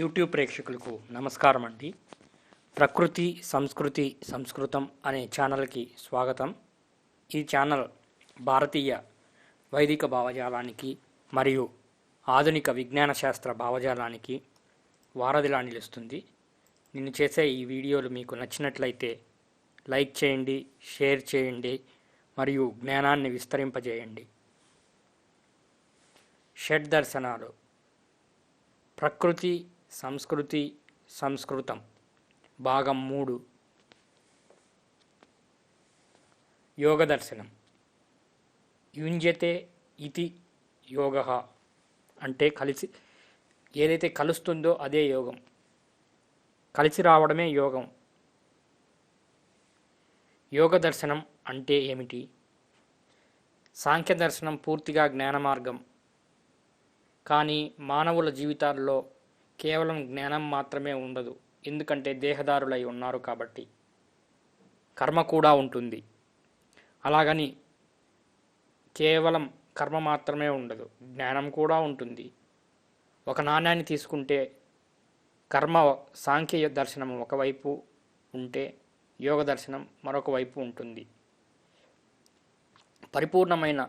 YouTube ప్రేక్షకులకు నమస్కారం అండి. ప్రకృతి సంస్కృతి సంస్కృతం అనే ఛానల్కి స్వాగతం. ఈ ఛానల్ భారతీయ వైదిక భావజాలానికి మరియు ఆధునిక విజ్ఞాన శాస్త్ర భావజాలానికి వారధిలా నిలుస్తుంది. నేను చేసే ఈ వీడియోలు మీకు నచ్చినట్లయితే లైక్ చేయండి, షేర్ చేయండి మరియు జ్ఞానాన్ని విస్తరింపజేయండి. షడ్ దర్శనాలు, ప్రకృతి సంస్కృతి సంస్కృతం భాగం 3. యోగ దర్శనం. యుంజతే ఇతి యోగ అంటే ఏదైతే కలుస్తుందో అదే యోగం, కలిసి రావడమే యోగం. యోగ దర్శనం అంటే ఏమిటి? సాంఖ్య దర్శనం పూర్తిగా జ్ఞాన మార్గం. కానీ మానవుల జీవితాల్లో కేవలం జ్ఞానం మాత్రమే ఉండదు. ఎందుకంటే దేహదారులై ఉన్నారు కాబట్టి కర్మ కూడా ఉంటుంది. అలాగని కేవలం కర్మ మాత్రమే ఉండదు, జ్ఞానం కూడా ఉంటుంది. ఒక నాణ్యాన్ని తీసుకుంటే కర్మ సాంఖ్య దర్శనం ఒకవైపు ఉంటే యోగ దర్శనం మరొక వైపు ఉంటుంది. పరిపూర్ణమైన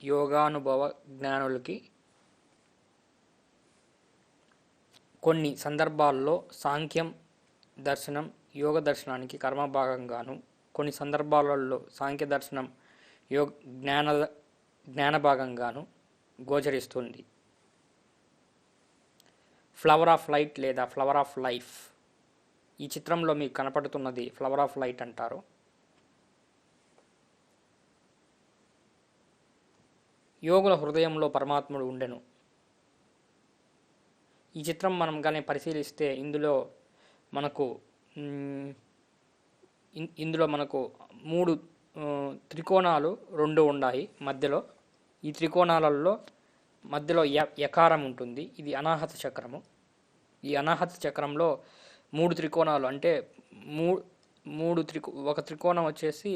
యోగానుభవ జ్ఞానులకి కొన్ని సందర్భాల్లో సాంఖ్యం దర్శనం యోగ దర్శనానికి కర్మభాగంగాను, కొన్ని సందర్భాలలో సాంఖ్య దర్శనం జ్ఞాన భాగంగాను గోచరిస్తుంది. ఫ్లవర్ ఆఫ్ లైట్ లేదా ఫ్లవర్ ఆఫ్ లైఫ్. ఈ చిత్రంలో మీకు కనపడుతున్నది ఫ్లవర్ ఆఫ్ లైట్ అంటారు. యోగుల హృదయంలో పరమాత్ముడు ఉండెను. ఈ చిత్రం మనం కానీ పరిశీలిస్తే ఇందులో మనకు 3 త్రికోణాలు 2 ఉన్నాయి మధ్యలో. ఈ త్రికోణాలలో మధ్యలో యకారం ఉంటుంది. ఇది అనాహత చక్రము. ఈ అనాహత చక్రంలో 3 త్రికోణాలు అంటే ఒక త్రికోణం వచ్చేసి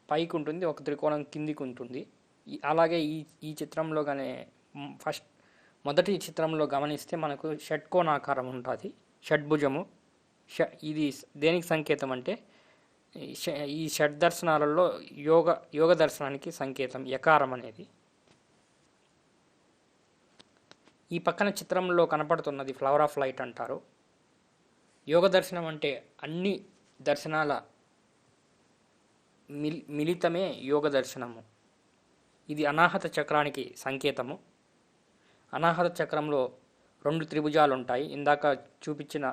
పైకి ఉంటుంది, ఒక త్రికోణం కిందికి ఉంటుంది. అలాగే ఈ చిత్రంలో కానీ మొదటి చిత్రంలో గమనిస్తే మనకు షట్కోణాకారం ఉంటుంది, షడ్భుజము. ఇది దేనికి సంకేతం అంటే ఈ షడ్ దర్శనాలలో యోగ దర్శనానికి సంకేతం యకారం అనేది. ఈ పక్కన చిత్రంలో కనపడుతున్నది ఫ్లవర్ ఆఫ్ లైట్ అంటారు. యోగ దర్శనం అంటే అన్ని దర్శనాల మిళితమే యోగ దర్శనము. ఇది అనాహత చక్రానికి సంకేతము. అనాహత చక్రంలో 2 త్రిభుజాలు ఉంటాయి. ఇందాక చూపించిన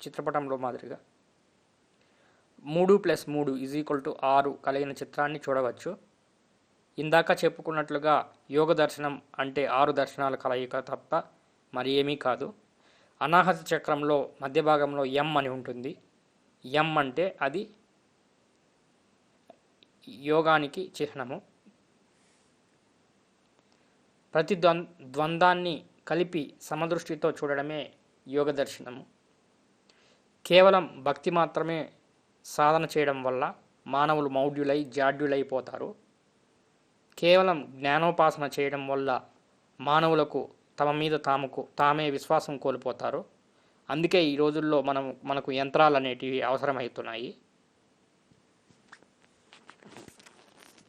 చిత్రపటంలో మాదిరిగా 3+3 = 6 కలిగిన చిత్రాన్ని చూడవచ్చు. ఇందాక చెప్పుకున్నట్లుగా యోగ దర్శనం అంటే 6 దర్శనాల కలయిక తప్ప మరి ఏమీ కాదు. అనాహత చక్రంలో మధ్య భాగంలో ఎం అని ఉంటుంది. ఎం అంటే అది యోగానికి చిహ్నము. ప్రతి ద్వంద్వాన్ని కలిపి సమదృష్టితో చూడడమే యోగ దర్శనము. కేవలం భక్తి మాత్రమే సాధన చేయడం వల్ల మానవులు మౌఢ్యులై జాడ్యులైపోతారు. కేవలం జ్ఞానోపాసన చేయడం వల్ల మానవులకు తమ మీద తామే విశ్వాసం కోల్పోతారు. అందుకే ఈ రోజుల్లో మనకు యంత్రాలు అనేటివి అవసరమవుతున్నాయి.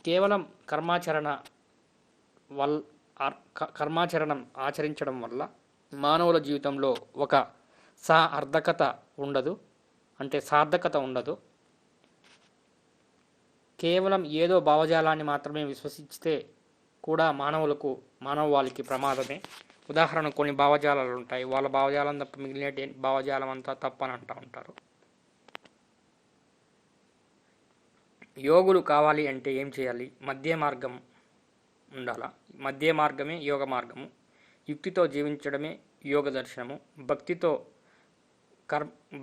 కేవలం కర్మాచరణం ఆచరించడం వల్ల మానవుల జీవితంలో ఒక సార్థకత ఉండదు. కేవలం ఏదో భావజాలాన్ని మాత్రమే విశ్వసిస్తే కూడా మానవాళికి ప్రమాదమే. ఉదాహరణ, కొన్ని భావజాలాలు ఉంటాయి, వాళ్ళ భావజాలం తప్ప మిగిలిన భావజాలం అంతా తప్పని అంటూ ఉంటారు. యోగులు కావాలి అంటే ఏం చేయాలి? మధ్య మార్గం ఉండాల. మధ్య మార్గమే యోగ మార్గము. యుక్తితో జీవించడమే యోగ దర్శనము.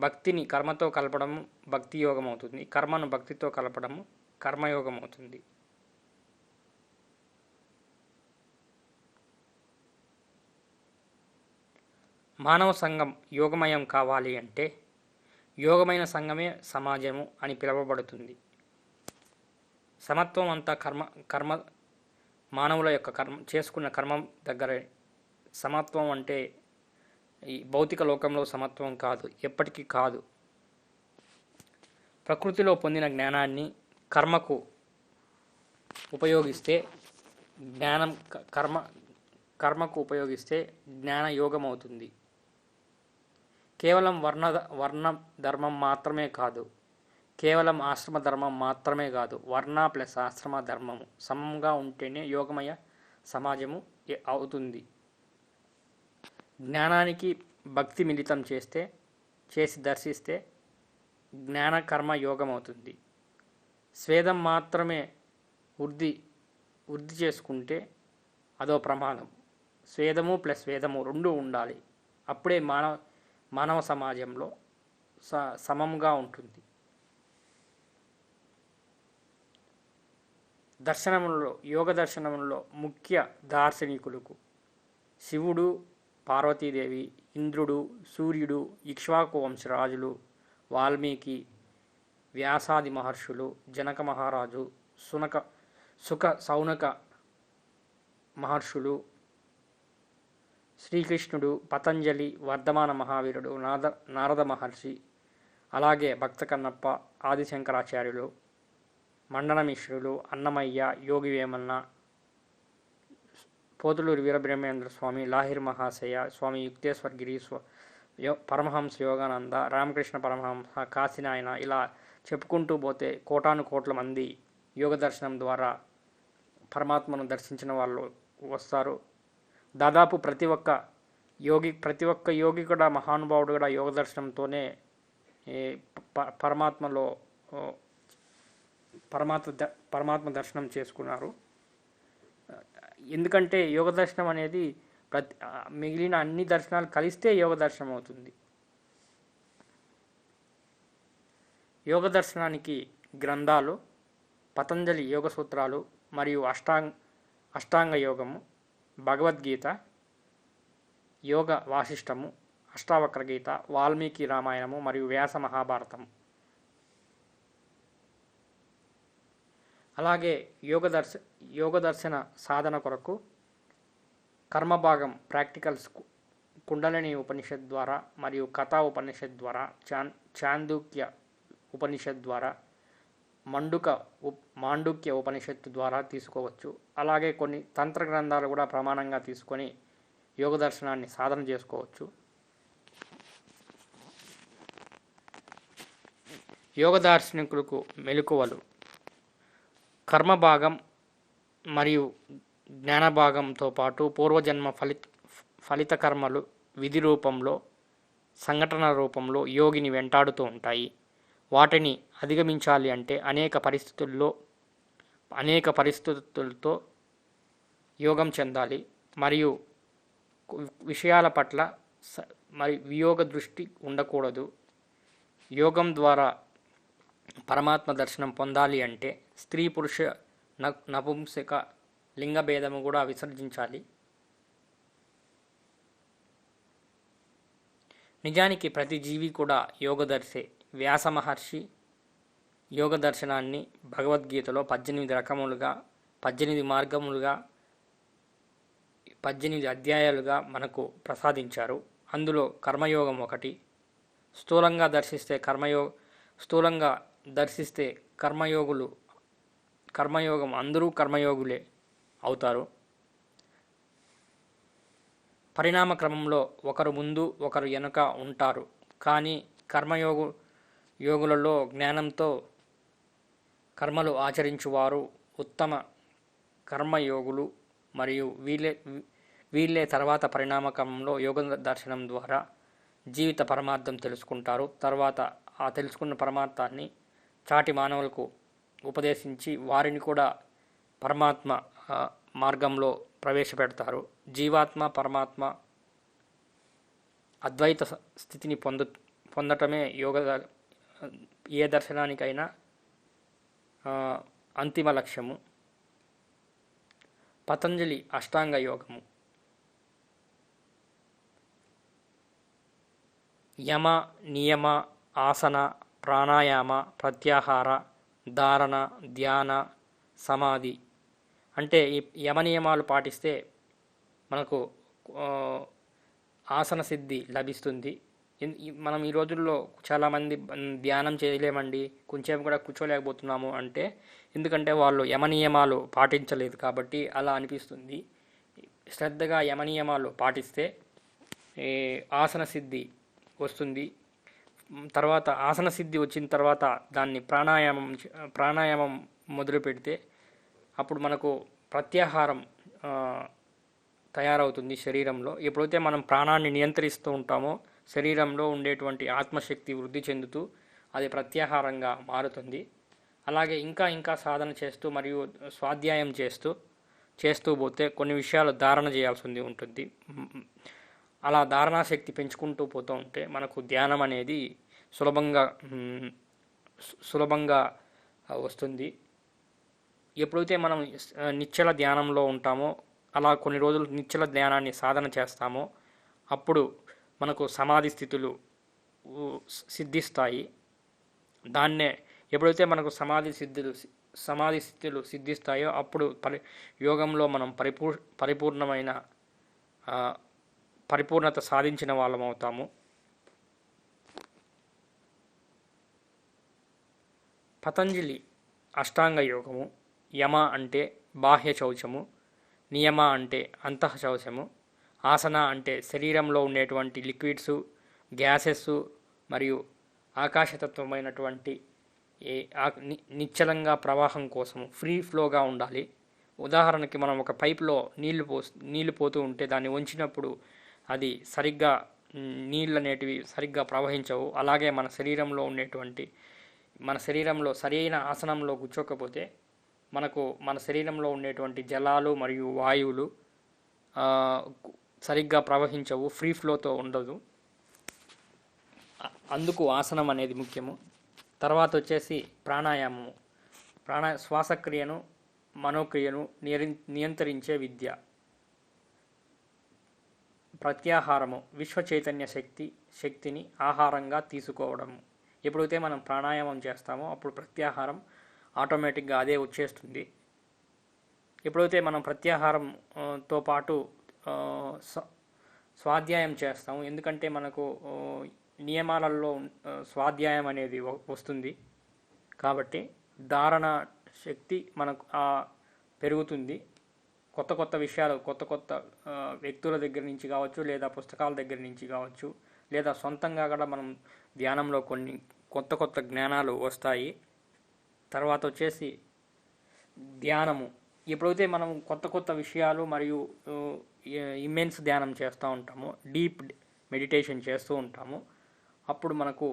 భక్తిని కర్మతో కలపడము భక్తి యోగం అవుతుంది. కర్మను భక్తితో కలపడము కర్మయోగం అవుతుంది. మానవ సంఘం యోగమయం కావాలి అంటే యోగమైన సంఘమే సమాజము అని పిలువబడుతుంది. సమత్వం అంతా కర్మ మానవుల యొక్క చేసుకున్న కర్మం దగ్గరే. సమత్వం అంటే ఈ భౌతిక లోకంలో సమత్వం కాదు, ఎప్పటికీ కాదు. ప్రకృతిలో పొందిన జ్ఞానాన్ని కర్మకు ఉపయోగిస్తే కర్మకు ఉపయోగిస్తే జ్ఞాన యోగం అవుతుంది. కేవలం వర్ణ ధర్మం మాత్రమే కాదు, కేవలం ఆశ్రమ ధర్మం మాత్రమే కాదు, వర్ణ ప్లస్ ఆశ్రమ ధర్మము సమంగా ఉంటేనే యోగమయ సమాజము అవుతుంది. జ్ఞానానికి భక్తి మిళితం చేసి దర్శిస్తే జ్ఞాన కర్మ యోగం అవుతుంది. స్వేదం మాత్రమే వృద్ధి చేసుకుంటే అదో ప్రమాదం. స్వేదము ప్లస్ వేదము రెండు ఉండాలి, అప్పుడే మానవ సమాజంలో సమంగా ఉంటుంది. యోగ దర్శనంలో ముఖ్య దార్శనికులకు శివుడు, పార్వతీదేవి, ఇంద్రుడు, సూర్యుడు, ఇక్ష్వాకు వంశరాజులు, వాల్మీకి, వ్యాసాది మహర్షులు, జనక మహారాజు, సౌనక మహర్షులు, శ్రీకృష్ణుడు, పతంజలి, వర్ధమాన మహావీరుడు, నారద మహర్షి, అలాగే భక్త కన్నప్ప, ఆదిశంకరాచార్యులు, మండన మిశ్రులు, అన్నమయ్య, యోగి వేమన్న, పోతులూరి వీరబ్రహ్మేంద్ర స్వామి, లాహిర్ మహాశయ, స్వామి యుక్తేశ్వరగిరి, పరమహంస యోగానంద, రామకృష్ణ పరమహంస, కాశీనాయన, ఇలా చెప్పుకుంటూ పోతే కోటాను కోట్ల మంది యోగ దర్శనం ద్వారా పరమాత్మను దర్శించిన వాళ్ళు వస్తారు. దాదాపు ప్రతి ఒక్క యోగి కూడా, మహానుభావుడు కూడా యోగ దర్శనంతోనే పరమాత్మ దర్శనం చేసుకున్నారు. ఎందుకంటే యోగ దర్శనం అనేది మిగిలిన అన్ని దర్శనాలు కలిస్తే యోగ దర్శనం అవుతుంది. యోగ దర్శనానికి గ్రంథాలు పతంజలి యోగ సూత్రాలు మరియు అష్టాంగ యోగము, భగవద్గీత, యోగ వాసిష్టము, అష్టావక్ర గీత, వాల్మీకి రామాయణము మరియు వ్యాస మహాభారతము. అలాగే యోగ దర్శన సాధన కొరకు కర్మభాగం ప్రాక్టికల్స్ కుండలిని ఉపనిషత్ ద్వారా మరియు కథా ఉపనిషత్ ద్వారా, చాందోక్య ఉపనిషత్ ద్వారా, మాండుక్య ఉపనిషత్తు ద్వారా తీసుకోవచ్చు. అలాగే కొన్ని తంత్ర గ్రంథాలు కూడా ప్రమాణంగా తీసుకొని యోగ దర్శనాన్ని సాధన చేసుకోవచ్చు. యోగ దార్శనికులకు మెలకువలు: కర్మభాగం మరియు జ్ఞానభాగంతో పాటు పూర్వజన్మ ఫలిత కర్మలు విధి రూపంలో, సంఘటన రూపంలో యోగిని వెంటాడుతూ ఉంటాయి. వాటిని అధిగమించాలి అంటే అనేక పరిస్థితులతో యోగం చెందాలి మరియు విషయాల పట్ల వియోగ దృష్టి ఉండకూడదు. యోగం ద్వారా పరమాత్మ దర్శనం పొందాలి అంటే స్త్రీ పురుష నపుంసక లింగ భేదము కూడా విసర్జించాలి. నిజానికి ప్రతి జీవి కూడా యోగదర్శే. వ్యాస మహర్షి యోగ దర్శనాన్ని భగవద్గీతలో 18 రకములుగా, 18 మార్గములుగా, 18 అధ్యాయాలుగా మనకు ప్రసాదించారు. అందులో కర్మయోగం ఒకటి. స్థూలంగా దర్శిస్తే కర్మయోగం అందరూ కర్మయోగులే అవుతారు. పరిణామ క్రమంలో ఒకరు ముందు ఒకరు వెనుక ఉంటారు. కానీ యోగులలో జ్ఞానంతో కర్మలు ఆచరించువారు ఉత్తమ కర్మయోగులు మరియు వీళ్ళే తర్వాత పరిణామ క్రమంలో యోగ దర్శనం ద్వారా జీవిత పరమార్థం తెలుసుకుంటారు. తర్వాత ఆ తెలుసుకున్న పరమార్థాన్ని చాటి మానవులకు ఉపదేశించి వారిని కూడా పరమాత్మ మార్గంలో ప్రవేశపెడతారు. జీవాత్మ పరమాత్మ అద్వైత స్థితిని పొందటమే ఏ దర్శనానికైనా అంతిమ లక్ష్యము. పతంజలి అష్టాంగ యోగము: యమ, నియమ, ఆసన, ప్రాణాయామ, ప్రత్యాహార, ధారణ, ధ్యాన, సమాధి అంటే ఈ యమ నియమాలు పాటిస్తే మనకు ఆ, ఆసన సిద్ధి లభిస్తుంది. మనం ఈ రోజుల్లో చాలామంది ధ్యానం చేయలేమండి, కొంచెం కూడా కూర్చోలేకపోతున్నాము అంటే ఎందుకంటే వాళ్ళు యమ నియమాలు పాటించలేదు కాబట్టి అలా అనిపిస్తుంది. శ్రద్ధగా యమ నియమాలు పాటిస్తే ఈ ఆసన సిద్ధి వస్తుంది. తర్వాత ఆసన సిద్ధి వచ్చిన తర్వాత దాన్ని ప్రాణాయామం మొదలు పెడితే అప్పుడు మనకు ప్రత్యాహారం ఆ, తయారవుతుంది శరీరంలో. ఎప్పుడైతే మనం ప్రాణాన్ని నియంత్రిస్తూ ఉంటామో శరీరంలో ఉండేటువంటి ఆత్మశక్తి వృద్ధి చెందుతూ అది ప్రత్యాహారంగా మారుతుంది. అలాగే ఇంకా సాధన చేస్తూ మరియు స్వాధ్యాయం చేస్తూ పోతే కొన్ని విషయాలు ధారణ చేయాల్సి ఉంటుంది. అలా ధారణాశక్తి పెంచుకుంటూ పోతూ ఉంటే మనకు ధ్యానం అనేది సులభంగా వస్తుంది. ఎప్పుడైతే మనం నిశ్చల ధ్యానంలో ఉంటామో అలా కొన్ని రోజులు నిశ్చల ధ్యానాన్ని సాధన చేస్తామో అప్పుడు మనకు సమాధి స్థితులు సిద్ధిస్తాయి. దాన్నే ఎప్పుడైతే మనకు సమాధి స్థితులు సిద్ధిస్తాయో అప్పుడు యోగంలో మనం పరిపూర్ణత సాధించిన వాళ్ళం అవుతాము. పతంజలి అష్టాంగ యోగము యమ అంటే బాహ్య శౌచము, నియమ అంటే అంతః శౌచము, ఆసన అంటే శరీరంలో ఉండేటువంటి లిక్విడ్స్, గ్యాసెస్ మరియు ఆకాశతత్వమైనటువంటి నిశ్చలంగా ప్రవాహం కోసము ఫ్రీ ఫ్లోగా ఉండాలి. ఉదాహరణకి మనం ఒక పైపులో నీళ్లు పోతూ ఉంటే దాన్ని వంచినప్పుడు అది సరిగ్గా నీళ్ళు అనేటివి సరిగ్గా ప్రవహించవు. అలాగే మన శరీరంలో సరైన ఆసనంలో కూర్చోకపోతే మన శరీరంలో ఉండేటువంటి జలాలు మరియు వాయువులు సరిగ్గా ప్రవహించవు, ఫ్రీ ఫ్లోతో ఉండదు. అందుకు ఆసనం అనేది ముఖ్యము. తర్వాత వచ్చేసి ప్రాణాయామము. శ్వాసక్రియను మనోక్రియను నియంత్రించే విద్య. ప్రత్యాహారము విశ్వ చైతన్య శక్తిని ఆహారంగా తీసుకోవడము. ఎప్పుడైతే మనం ప్రాణాయామం చేస్తామో అప్పుడు ప్రత్యాహారం ఆటోమేటిక్గా అదే వచ్చేస్తుంది. ఎప్పుడైతే మనం ప్రత్యాహారంతో పాటు స్వాధ్యాయం చేస్తాము, ఎందుకంటే మనకు నియమాలలో స్వాధ్యాయం అనేది వస్తుంది కాబట్టి ధారణ శక్తి మనకు పెరుగుతుంది. కొత్త విషయాలు కొత్త వ్యక్తుల దగ్గర నుంచి కావచ్చు, లేదా పుస్తకాల దగ్గర నుంచి కావచ్చు, లేదా సొంతంగా కూడా మనం ధ్యానంలో కొన్ని కొత్త జ్ఞానాలు వస్తాయి. తర్వాత వచ్చేసి ధ్యానము. ఎప్పుడైతే మనం కొత్త విషయాలు మరియు ఇమ్మెన్స్ ధ్యానం చేస్తూ ఉంటామో, డీప్ మెడిటేషన్ చేస్తూ ఉంటాము, అప్పుడు మనకు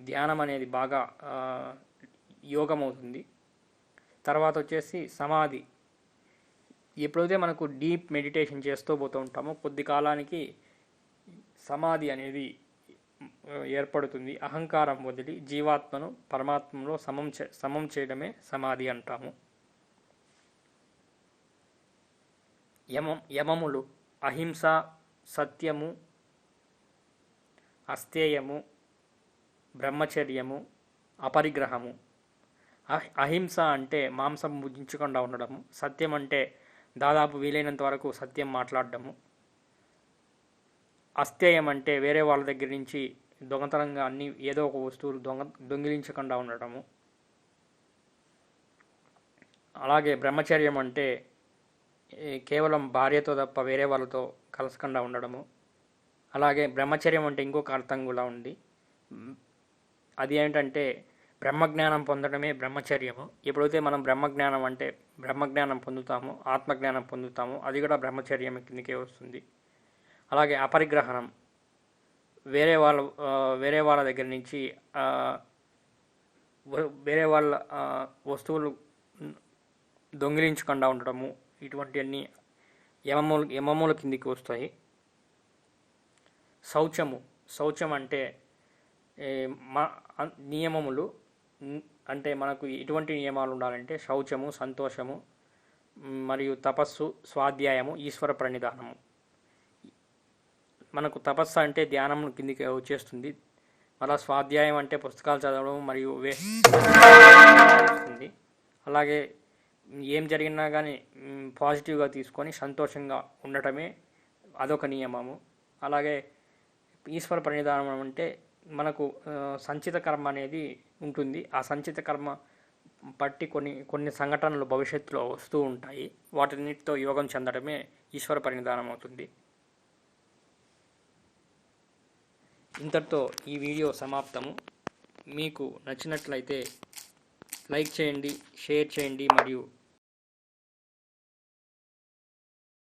ధ్యానం అనేది బాగా యోగం అవుతుంది. తర్వాత వచ్చేసి సమాధి. ఎప్పుడైతే మనకు డీప్ మెడిటేషన్ చేస్తూ పోతూ ఉంటామో కొద్ది కాలానికి సమాధి అనేది ఏర్పడుతుంది. అహంకారం వదిలి జీవాత్మను పరమాత్మలో సమం చేయడమే సమాధి అంటాము. యమములు అహింస, సత్యము, అస్థేయము, బ్రహ్మచర్యము, అపరిగ్రహము. అహింస అంటే మాంసం భుజించకుండా ఉండడము, సత్యం అంటే దాదాపు వీలైనంత వరకు సత్యం మాట్లాడడము, అస్థేయం అంటే వేరే వాళ్ళ దగ్గర నుంచి దొంగతనంగా ఏదో ఒక వస్తువులు దొంగిలించకుండా ఉండటము, అలాగే బ్రహ్మచర్యం అంటే కేవలం భార్యతో తప్ప వేరే వాళ్ళతో కలసకుండా ఉండడము. అలాగే బ్రహ్మచర్యం అంటే ఇంకొక అర్థం కూడా ఉంది, అది ఏంటంటే బ్రహ్మజ్ఞానం పొందడమే బ్రహ్మచర్యము. ఎప్పుడైతే మనం బ్రహ్మజ్ఞానం పొందుతామో, ఆత్మజ్ఞానం పొందుతామో అది కూడా బ్రహ్మచర్యం కిందకే వస్తుంది. అలాగే అపరిగ్రహణం, వేరే వాళ్ళ దగ్గర నుంచి వేరే వాళ్ళ వస్తువులు దొంగిలించకుండా ఉండడము, ఇటువంటివన్నీ యమముల కిందికి వస్తాయి. శౌచం అంటే నియమములు, అంటే మనకు ఎటువంటి నియమాలు ఉండాలంటే శౌచము, సంతోషము మరియు తపస్సు, స్వాధ్యాయము, ఈశ్వర ప్రణిధానము. మనకు తపస్సు అంటే ధ్యానం కిందికి వచ్చేస్తుంది. మళ్ళీ స్వాధ్యాయం అంటే పుస్తకాలు చదవడం మరియు వస్తుంది. అలాగే ఏం జరిగినా కానీ పాజిటివ్గా తీసుకొని సంతోషంగా ఉండటమే అదొక నియమము. అలాగే ఈశ్వర ప్రణిధానం అంటే మనకు సంచిత కర్మ అనేది ఉంటుంది. ఆ సంచిత కర్మ బట్టి కొన్ని సంఘటనలు భవిష్యత్తులో వస్తూ ఉంటాయి. వాటిన్నిటితో యోగం చెందడమే ఈశ్వర పరిణిధానం అవుతుంది. ఇంతటితో ఈ వీడియో సమాప్తము. మీకు నచ్చినట్లయితే లైక్ చేయండి, షేర్ చేయండి మరియు